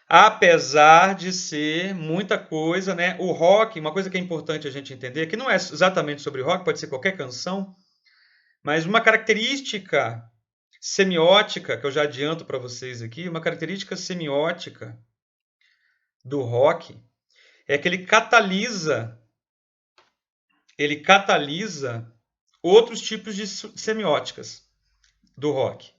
Apesar de ser muita coisa, né? O rock, uma coisa que é importante a gente entender, que não é exatamente sobre rock, pode ser qualquer canção, mas uma característica semiótica, que eu já adianto para vocês aqui, uma característica semiótica do rock é que ele catalisa outros tipos de semióticas do rock.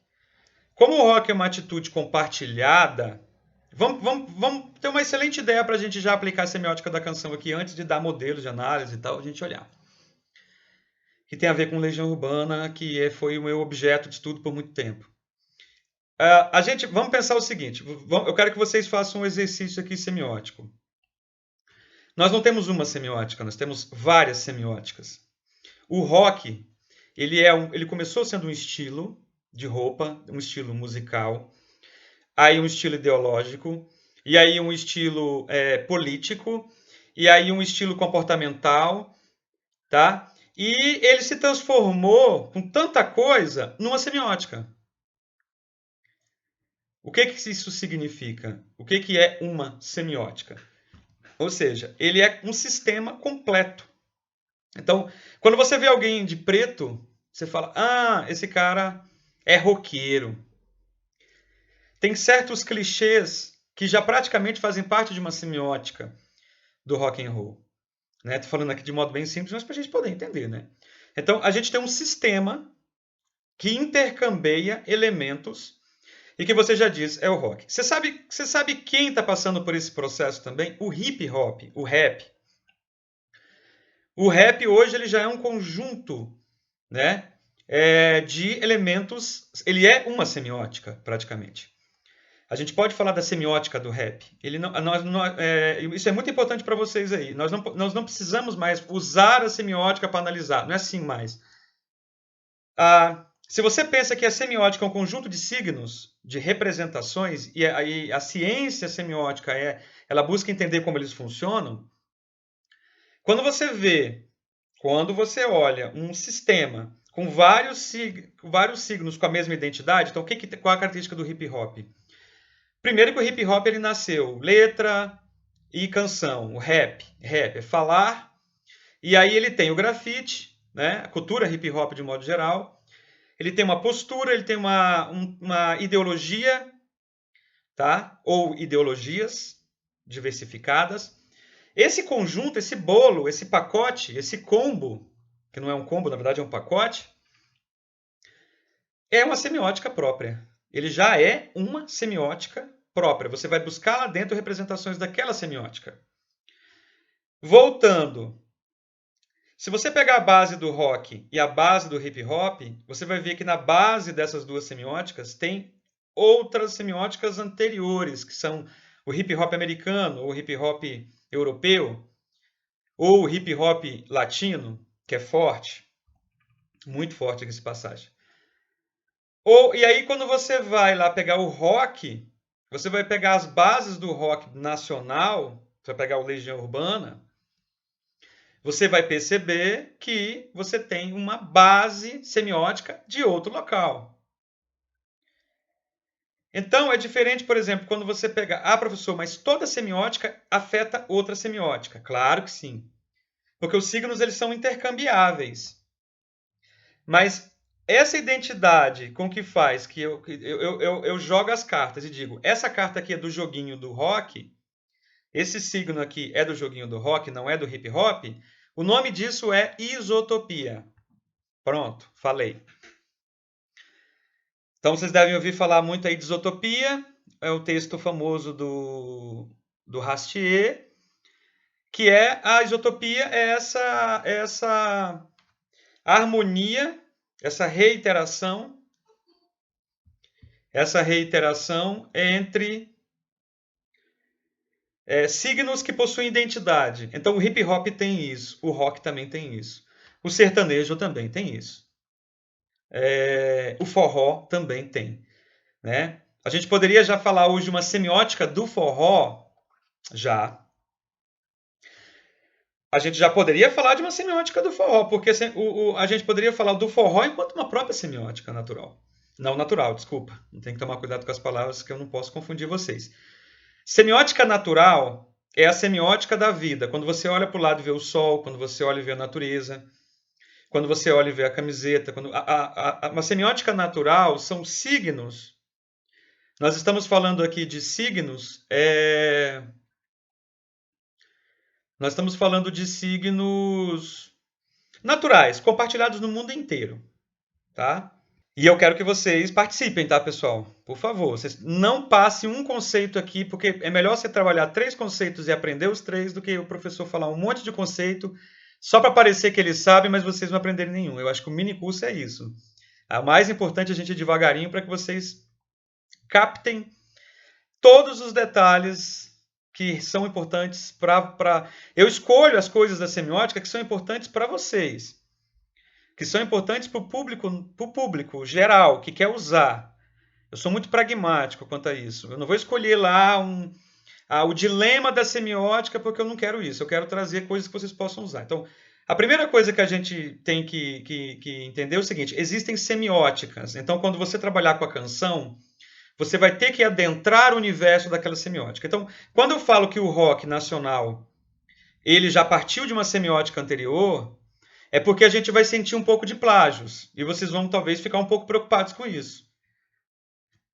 Como o rock é uma atitude compartilhada, vamos ter uma excelente ideia para a gente já aplicar a semiótica da canção aqui antes de dar modelos de análise e tal, a gente olhar. Que tem a ver com Legião Urbana, que foi o meu objeto de estudo por muito tempo. Vamos pensar o seguinte, eu quero que vocês façam um exercício aqui semiótico. Nós não temos uma semiótica, nós temos várias semióticas. O rock, ele começou sendo um estilo de roupa, um estilo musical, aí um estilo ideológico, e aí um estilo político, e aí um estilo comportamental, tá? E ele se transformou, com tanta coisa, numa semiótica. O que isso significa? O que é uma semiótica? Ou seja, ele é um sistema completo. Então, quando você vê alguém de preto, você fala, esse cara é roqueiro. Tem certos clichês que já praticamente fazem parte de uma semiótica do rock and roll. Né? Tô falando aqui de modo bem simples, mas para a gente poder entender, né? Então, a gente tem um sistema que intercambia elementos e que você já diz é o rock. Você sabe quem está passando por esse processo também? O hip hop, o rap. O rap hoje ele já é um conjunto, né, de elementos. Ele é uma semiótica, praticamente. A gente pode falar da semiótica do rap. Isso é muito importante para vocês aí. Nós não precisamos mais usar a semiótica para analisar. Não é assim mais. Se você pensa que a semiótica é um conjunto de signos, de representações, e a ciência semiótica ela busca entender como eles funcionam, quando você olha um sistema com vários signos com a mesma identidade, então qual é a característica do hip hop? Primeiro que o hip hop ele nasceu letra e canção, o rap é falar, e aí ele tem o grafite, né, a cultura hip hop de modo geral, ele tem uma postura, ele tem uma ideologia, tá? Ou ideologias diversificadas. Esse conjunto, esse bolo, esse pacote, esse combo, que não é um combo, na verdade é um pacote, é uma semiótica própria. Ele já é uma semiótica própria. Você vai buscar lá dentro representações daquela semiótica. Voltando, se você pegar a base do rock e a base do hip hop, você vai ver que na base dessas duas semióticas tem outras semióticas anteriores, que são o hip hop americano, ou hip hop europeu, ou o hip hop latino, que é forte, muito forte aqui essa passagem. E aí quando você vai lá pegar o rock, você vai pegar as bases do rock nacional, você vai pegar o Legião Urbana, você vai perceber que você tem uma base semiótica de outro local. Então, é diferente, por exemplo, quando você pega, professor, mas toda semiótica afeta outra semiótica. Claro que sim. Porque os signos eles são intercambiáveis. Mas essa identidade com que faz que eu jogo as cartas e digo, essa carta aqui é do joguinho do rock, esse signo aqui é do joguinho do rock, não é do hip hop, o nome disso é isotopia. Pronto, falei. Então vocês devem ouvir falar muito aí de isotopia, é o texto famoso do Rastier, que é a isotopia é essa harmonia, essa reiteração entre signos que possuem identidade. Então o hip hop tem isso, o rock também tem isso, o sertanejo também tem isso. O forró também tem, né? A gente poderia já falar hoje uma semiótica do forró, já. A gente já poderia falar de uma semiótica do forró, porque a gente poderia falar do forró enquanto uma própria semiótica natural. Não natural, desculpa. Tem que tomar cuidado com as palavras que eu não posso confundir vocês. Semiótica natural é a semiótica da vida. Quando você olha para o lado e vê o sol, quando você olha e vê a natureza, quando você olha e vê a camiseta. Uma semiótica natural são signos. Nós estamos falando aqui de signos. Nós estamos falando de signos naturais, compartilhados no mundo inteiro, tá? E eu quero que vocês participem, tá, pessoal? Por favor, vocês não passem um conceito aqui, porque é melhor você trabalhar 3 conceitos e aprender os 3 do que o professor falar um monte de conceito só para parecer que ele sabe, mas vocês não aprenderem nenhum. Eu acho que o mini curso é isso. O mais importante é a gente ir devagarinho para que vocês captem todos os detalhes que são importantes para. Eu escolho as coisas da semiótica que são importantes para vocês, que são importantes para o público geral, que quer usar. Eu sou muito pragmático quanto a isso. Eu não vou escolher lá o dilema da semiótica porque eu não quero isso. Eu quero trazer coisas que vocês possam usar. Então, a primeira coisa que a gente tem que entender é o seguinte: existem semióticas. Então, quando você trabalhar com a canção, você vai ter que adentrar o universo daquela semiótica. Então, quando eu falo que o rock nacional ele já partiu de uma semiótica anterior, é porque a gente vai sentir um pouco de plágios. E vocês vão talvez ficar um pouco preocupados com isso.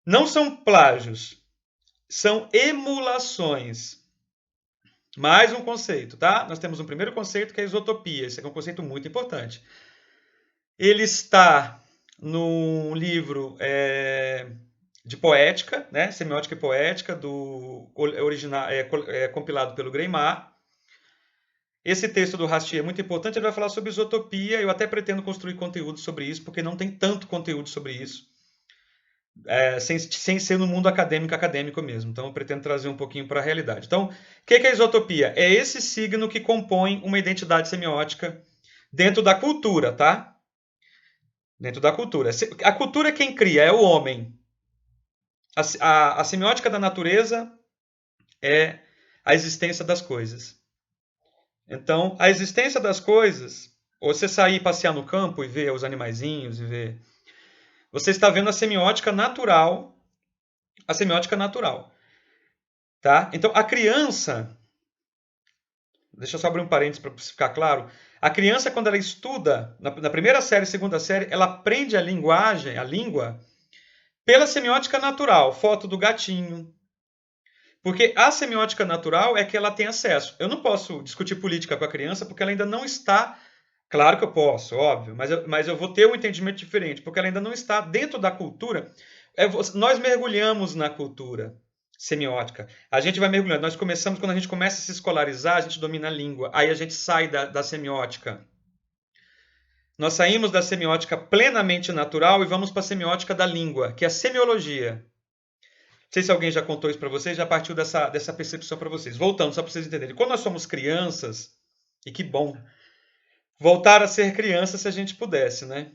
Não são plágios, são emulações. Mais um conceito, tá? Nós temos um primeiro conceito que é a isotopia. Esse é um conceito muito importante. Ele está no livro de poética, né? Semiótica e poética, compilado pelo Greymar. Esse texto do Rastier é muito importante, ele vai falar sobre isotopia. Eu até pretendo construir conteúdo sobre isso, porque não tem tanto conteúdo sobre isso. Sem ser no mundo acadêmico mesmo. Então, eu pretendo trazer um pouquinho para a realidade. Então, o que é isotopia? É esse signo que compõe uma identidade semiótica dentro da cultura, tá? Dentro da cultura. A cultura quem cria é o homem. A semiótica da natureza é a existência das coisas. Então, a existência das coisas, ou você sair passear no campo e ver os animaizinhos e ver... Você está vendo a semiótica natural. A semiótica natural. Tá? Então, a criança... Deixa eu só abrir um parênteses para ficar claro. A criança, quando ela estuda, na primeira série, segunda série, ela aprende a linguagem, a língua, pela semiótica natural. Foto do gatinho. Porque a semiótica natural é que ela tem acesso. Eu não posso discutir política com a criança porque ela ainda não está... Claro que eu posso, óbvio, mas eu vou ter um entendimento diferente, porque ela ainda não está dentro da cultura. Nós mergulhamos na cultura semiótica. A gente vai mergulhando. Nós começamos, quando a gente começa a se escolarizar, a gente domina a língua. Aí a gente sai da semiótica. Nós saímos da semiótica plenamente natural e vamos para a semiótica da língua, que é a semiologia. Não sei se alguém já contou isso para vocês, já partiu dessa percepção para vocês. Voltando, só para vocês entenderem. Quando nós somos crianças, e que bom voltar a ser criança se a gente pudesse, né?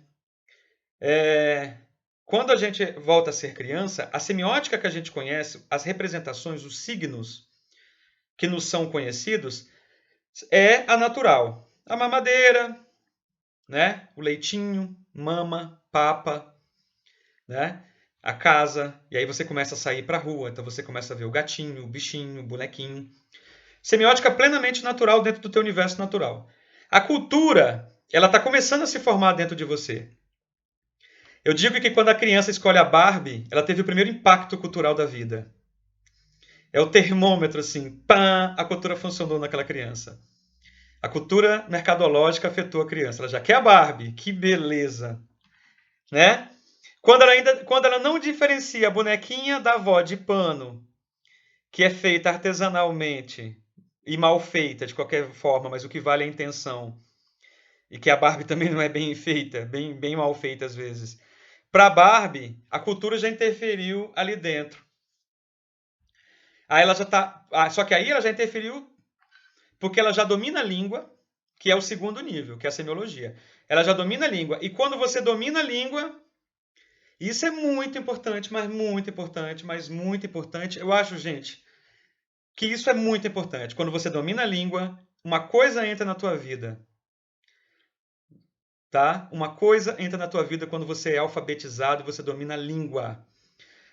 Quando a gente volta a ser criança, a semiótica que a gente conhece, as representações, os signos que nos são conhecidos, é a natural. A mamadeira, né? O leitinho, mama, papa, né? A casa, e aí você começa a sair para a rua, então você começa a ver o gatinho, o bichinho, o bonequinho. Semiótica plenamente natural dentro do teu universo natural. A cultura, ela está começando a se formar dentro de você. Eu digo que quando a criança escolhe a Barbie, ela teve o primeiro impacto cultural da vida. É o termômetro, assim, pá, a cultura funcionou naquela criança. A cultura mercadológica afetou a criança. Ela já quer a Barbie, que beleza. Né? Quando ela não diferencia a bonequinha da avó de pano, que é feita artesanalmente e mal feita de qualquer forma, mas o que vale é a intenção. E que a Barbie também não é bem feita, bem mal feita às vezes. Para a Barbie, a cultura já interferiu ali dentro. Aí ela já tá, só que aí ela já interferiu porque ela já domina a língua, que é o segundo nível, que é a semiologia. Ela já domina a língua. E quando você domina a língua, isso é muito importante, mas muito importante, mas muito importante. Eu acho, gente, que isso é muito importante. Quando você domina a língua, uma coisa entra na tua vida. Tá? Uma coisa entra na tua vida quando você é alfabetizado e você domina a língua.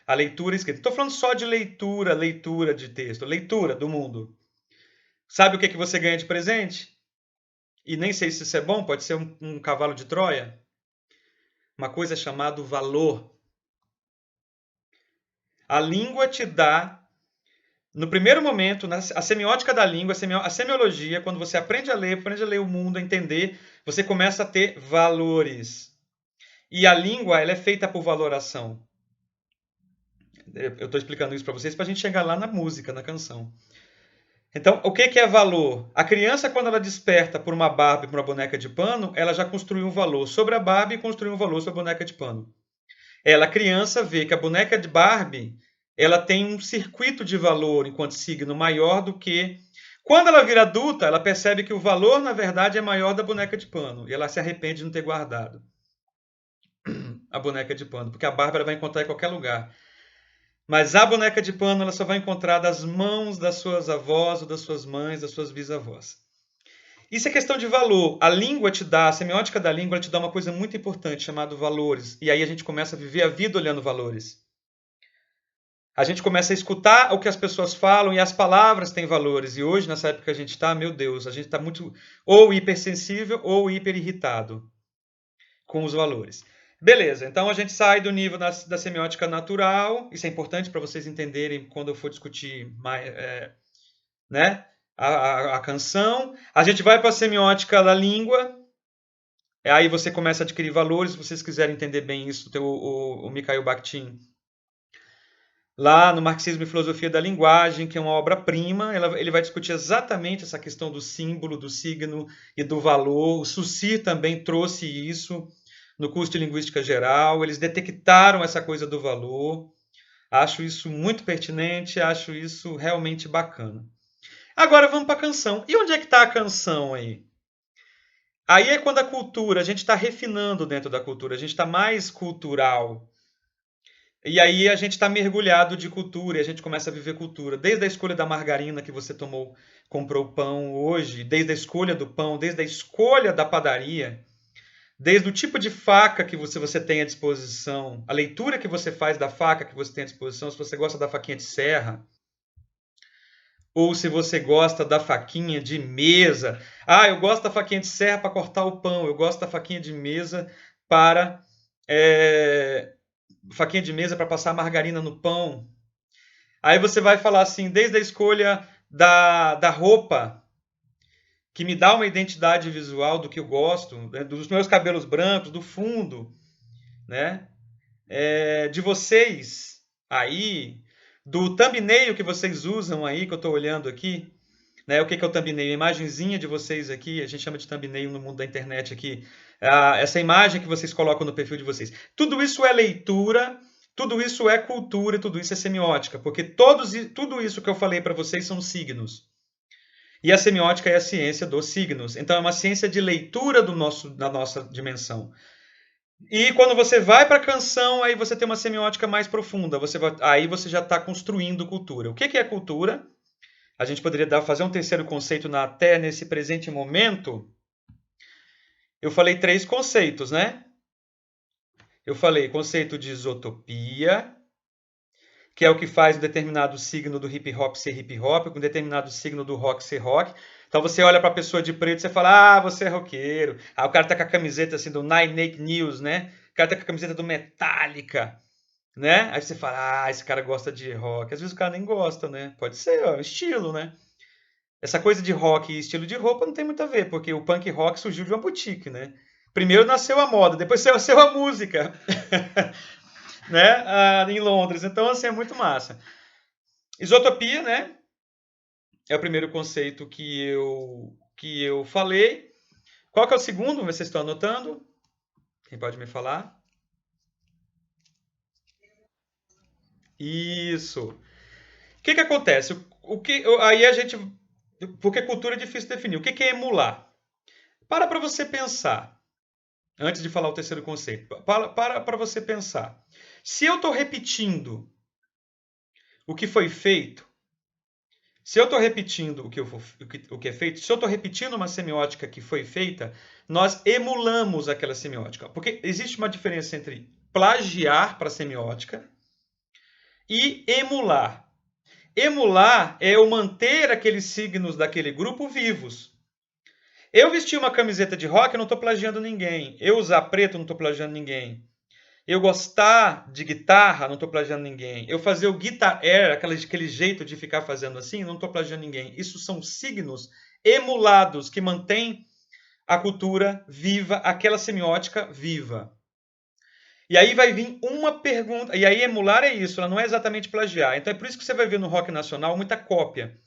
a leitura escrita. Estou falando só de leitura, leitura de texto, leitura do mundo. Sabe o que você ganha de presente? E nem sei se isso é bom, pode ser um cavalo de Troia. Uma coisa chamada valor. A língua te dá, no primeiro momento, a semiótica da língua, a semiologia, quando você aprende a ler o mundo, a entender, você começa a ter valores. E a língua, ela é feita por valoração. Eu estou explicando isso para vocês para a gente chegar lá na música, na canção. Então, o que é valor? A criança, quando ela desperta por uma Barbie, por uma boneca de pano, ela já construiu um valor sobre a Barbie e construiu um valor sobre a boneca de pano. Ela, a criança, vê que a boneca de Barbie, ela tem um circuito de valor enquanto signo maior do que... Quando ela vira adulta, ela percebe que o valor, na verdade, é maior da boneca de pano. E ela se arrepende de não ter guardado a boneca de pano, porque a Barbie ela vai encontrar em qualquer lugar. Mas a boneca de pano ela só vai encontrar das mãos das suas avós, ou das suas mães, das suas bisavós. Isso é questão de valor. A língua te dá, a semiótica da língua te dá uma coisa muito importante chamada valores. E aí a gente começa a viver a vida olhando valores. A gente começa a escutar o que as pessoas falam e as palavras têm valores. E hoje, nessa época que a gente está, meu Deus, a gente está muito ou hipersensível ou hiperirritado com os valores. Beleza, então a gente sai do nível da semiótica natural. Isso é importante para vocês entenderem quando eu for discutir mais, né, a canção. A gente vai para a semiótica da língua. Aí você começa a adquirir valores. Se vocês quiserem entender bem isso, tem o Mikhail Bakhtin, lá no Marxismo e Filosofia da Linguagem, que é uma obra-prima. Ele vai discutir exatamente essa questão do símbolo, do signo e do valor. O Saussure também trouxe isso no curso de Linguística Geral. Eles detectaram essa coisa do valor. Acho isso muito pertinente, acho isso realmente bacana. Agora vamos para a canção. E onde é que está a canção aí? Aí é quando a cultura, a gente está refinando dentro da cultura, a gente está mais cultural. E aí a gente está mergulhado de cultura e a gente começa a viver cultura. Desde a escolha da margarina que você comprou o pão hoje, desde a escolha do pão, desde a escolha da padaria, desde o tipo de faca que você tem à disposição, a leitura que você faz da faca que você tem à disposição, se você gosta da faquinha de serra, ou se você gosta da faquinha de mesa. Ah, eu gosto da faquinha de serra para cortar o pão, eu gosto da faquinha de mesa para faquinha de mesa para passar margarina no pão. Aí você vai falar assim, desde a escolha da roupa, que me dá uma identidade visual do que eu gosto, né, dos meus cabelos brancos, do fundo, né? De vocês aí, do thumbnail que vocês usam aí, que eu estou olhando aqui, né? O que é o thumbnail? A imagenzinha de vocês aqui, a gente chama de thumbnail no mundo da internet aqui, essa imagem que vocês colocam no perfil de vocês. Tudo isso é leitura, tudo isso é cultura, tudo isso é semiótica, porque tudo isso que eu falei para vocês são signos. E a semiótica é a ciência dos signos. Então é uma ciência de leitura da nossa dimensão. E quando você vai para a canção, aí você tem uma semiótica mais profunda. Aí você já está construindo cultura. O que é cultura? A gente poderia fazer um terceiro conceito até nesse presente momento. Eu falei 3 conceitos, né? Eu falei conceito de isotopia, que é o que faz um determinado signo do hip hop ser hip hop, com um determinado signo do rock ser rock. Então você olha para a pessoa de preto e você fala, você é roqueiro. O cara tá com a camiseta assim do Nine Inch Nails, né? O cara tá com a camiseta do Metallica, né? Aí você fala, esse cara gosta de rock. Às vezes o cara nem gosta, né? Pode ser, estilo, né? Essa coisa de rock e estilo de roupa não tem muito a ver, porque o punk rock surgiu de uma boutique, né? Primeiro nasceu a moda, depois nasceu a música, né? Em Londres. Então, assim, é muito massa. Isotopia, né? É o primeiro conceito que eu falei. Qual que é o segundo? Vocês estão anotando? Quem pode me falar? Isso. O que acontece? Aí a gente... Porque cultura é difícil definir. O que é emular? Para você pensar. Antes de falar o terceiro conceito. Para você pensar. Se eu estou repetindo o que foi feito, se eu estou repetindo o que é feito, se eu estou repetindo uma semiótica que foi feita, nós emulamos aquela semiótica. Porque existe uma diferença entre plagiar para semiótica e emular. Emular é eu manter aqueles signos daquele grupo vivos. Eu vestir uma camiseta de rock, eu não estou plagiando ninguém. Eu usar preto, eu não estou plagiando ninguém. Eu gostar de guitarra, não estou plagiando ninguém. Eu fazer o guitar air, aquele jeito de ficar fazendo assim, não estou plagiando ninguém. Isso são signos emulados que mantêm a cultura viva, aquela semiótica viva. E aí vai vir uma pergunta. E aí emular é isso, ela não é exatamente plagiar. Então é por isso que você vai ver no rock nacional muita cópia.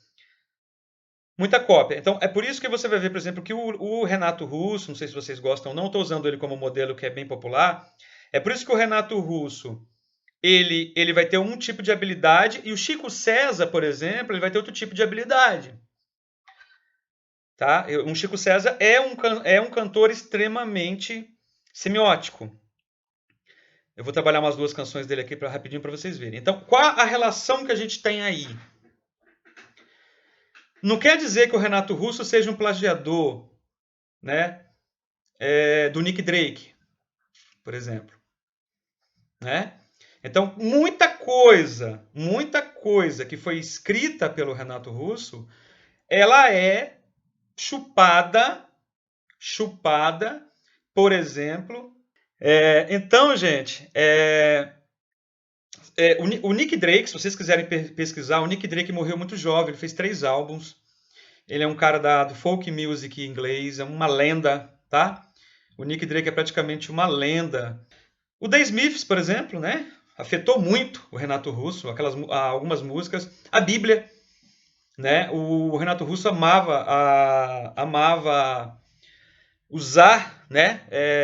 Muita cópia. Então é por isso que você vai ver, por exemplo, que o Renato Russo, não sei se vocês gostam ou não, estou usando ele como modelo que é bem popular. É por isso que o Renato Russo ele vai ter um tipo de habilidade e o Chico César, por exemplo, ele vai ter outro tipo de habilidade. Tá? Um Chico César é um cantor extremamente semiótico. Eu vou trabalhar umas duas canções dele aqui rapidinho para vocês verem. Então, qual a relação que a gente tem aí? Não quer dizer que o Renato Russo seja um plagiador, né, do Nick Drake, por exemplo. Né? Então, muita coisa que foi escrita pelo Renato Russo, ela é chupada, por exemplo. Então, gente, o Nick Drake, se vocês quiserem pesquisar, o Nick Drake morreu muito jovem, ele fez 3 álbuns. Ele é um cara do folk music inglês, é uma lenda, tá? O Nick Drake é praticamente uma lenda. O The Smiths, por exemplo, né? Afetou muito o Renato Russo, algumas músicas. A Bíblia, né? O Renato Russo amava usar, né?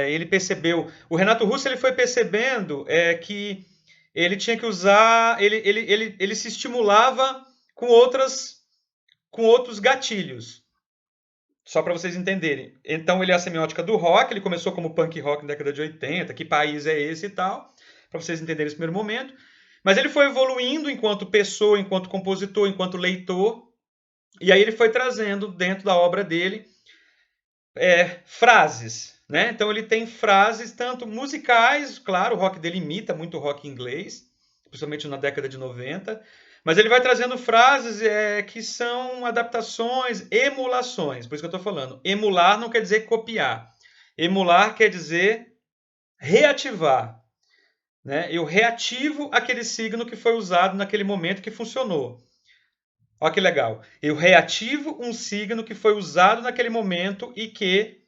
Ele percebeu. O Renato Russo ele foi percebendo que ele tinha que usar, ele se estimulava com outros gatilhos. Só para vocês entenderem. Então ele é a semiótica do rock, ele começou como punk rock na década de 80, que país é esse e tal, para vocês entenderem esse primeiro momento. Mas ele foi evoluindo enquanto pessoa, enquanto compositor, enquanto leitor, e aí ele foi trazendo dentro da obra dele frases, né? Então ele tem frases tanto musicais, claro, o rock dele imita muito o rock inglês, principalmente na década de 90, mas ele vai trazendo frases que são adaptações, emulações, por isso que eu estou falando. Emular não quer dizer copiar. Emular quer dizer reativar. Né? Eu reativo aquele signo que foi usado naquele momento que funcionou. Olha que legal. Eu reativo um signo que foi usado naquele momento e que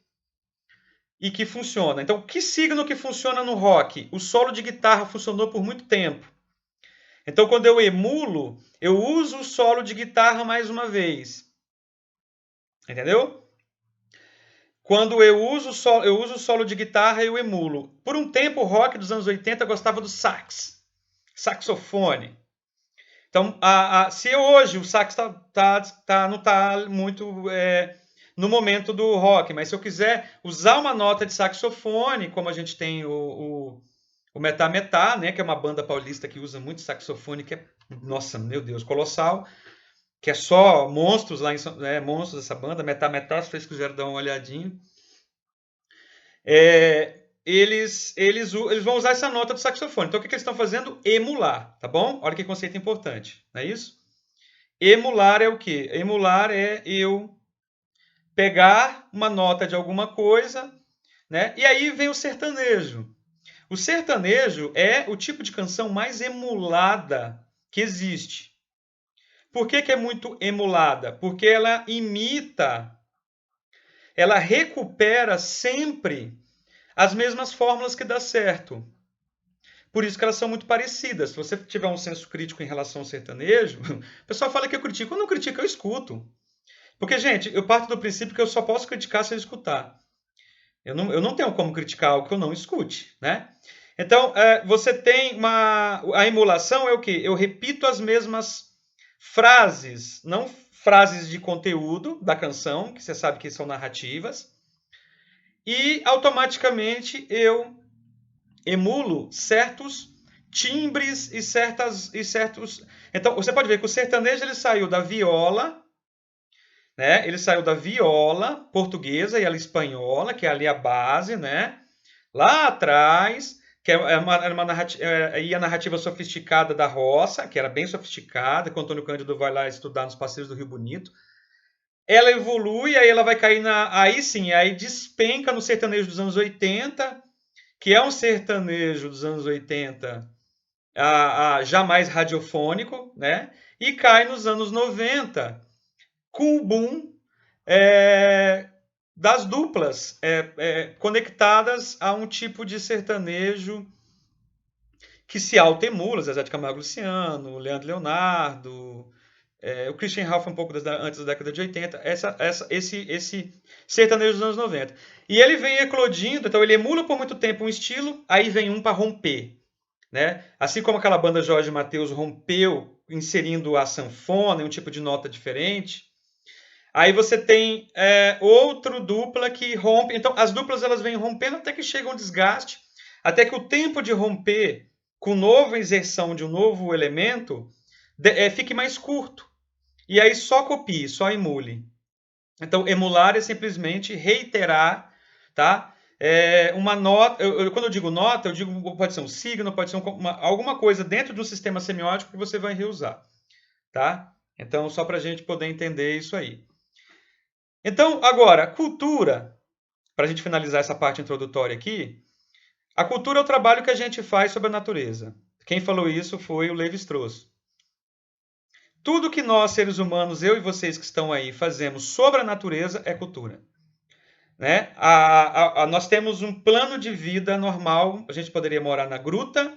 funciona. Então, que signo que funciona no rock? O solo de guitarra funcionou por muito tempo. Então, quando eu emulo, eu uso o solo de guitarra mais uma vez. Entendeu? Quando eu uso o solo de guitarra, eu emulo. Por um tempo, o rock dos anos 80 gostava do saxofone. Então, se hoje o sax não está muito no momento do rock, mas se eu quiser usar uma nota de saxofone, como a gente tem o Metá Metá, né, que é uma banda paulista que usa muito saxofone, que é, nossa, meu Deus, colossal, que é só monstros lá monstros essa banda, Metá Metá, se vocês quiserem dar uma olhadinha. Eles vão usar essa nota do saxofone. Então, o que eles estão fazendo? Emular, tá bom? Olha que conceito importante, não é isso? Emular é o quê? Emular é eu pegar uma nota de alguma coisa, né? E aí vem o sertanejo. O sertanejo é o tipo de canção mais emulada que existe. Por que é muito emulada? Porque ela imita, ela recupera sempre as mesmas fórmulas que dá certo. Por isso que elas são muito parecidas. Se você tiver um senso crítico em relação ao sertanejo, o pessoal fala que eu critico. Eu não critico, eu escuto. Porque, gente, eu parto do princípio que eu só posso criticar se eu escutar. Eu não tenho como criticar algo que eu não escute, né? Então, você tem a emulação é o quê? Eu repito as mesmas frases, não frases de conteúdo da canção, que você sabe que são narrativas, e automaticamente eu emulo certos timbres e certos. Então, você pode ver que o sertanejo ele saiu da viola, né? Ele saiu da viola portuguesa e ela espanhola, que é ali a base, né? Lá atrás, que era uma narrativa, e a narrativa sofisticada da roça, que era bem sofisticada, que o Antônio Cândido vai lá estudar nos Passeios do Rio Bonito. Ela evolui, aí ela vai cair aí sim, aí despenca no sertanejo dos anos 80, que é um sertanejo dos anos 80 já mais radiofônico, né? E cai nos anos 90 com o boom das duplas conectadas a um tipo de sertanejo que se auto-emula, Zezé de Camargo Luciano, Leandro Leonardo, o Christian Ralph um pouco antes da década de 80, esse sertanejo dos anos 90. E ele vem eclodindo, então ele emula por muito tempo um estilo, aí vem um para romper. Né? Assim como aquela banda Jorge Mateus rompeu inserindo a sanfona em um tipo de nota diferente, aí você tem outro dupla que rompe. Então as duplas elas vêm rompendo até que chega um desgaste, até que o tempo de romper com nova inserção de um novo elemento fique mais curto. E aí só copie, só emule. Então emular é simplesmente reiterar, tá? Uma nota, quando eu digo nota, eu digo pode ser um signo, pode ser alguma coisa dentro do sistema semiótico que você vai reusar, tá? Então só para a gente poder entender isso aí. Então agora cultura, para a gente finalizar essa parte introdutória aqui, a cultura é o trabalho que a gente faz sobre a natureza. Quem falou isso foi o Levi-Strauss. Tudo que nós seres humanos, eu e vocês que estão aí, fazemos sobre a natureza é cultura. Né? Nós temos um plano de vida normal. A gente poderia morar na gruta,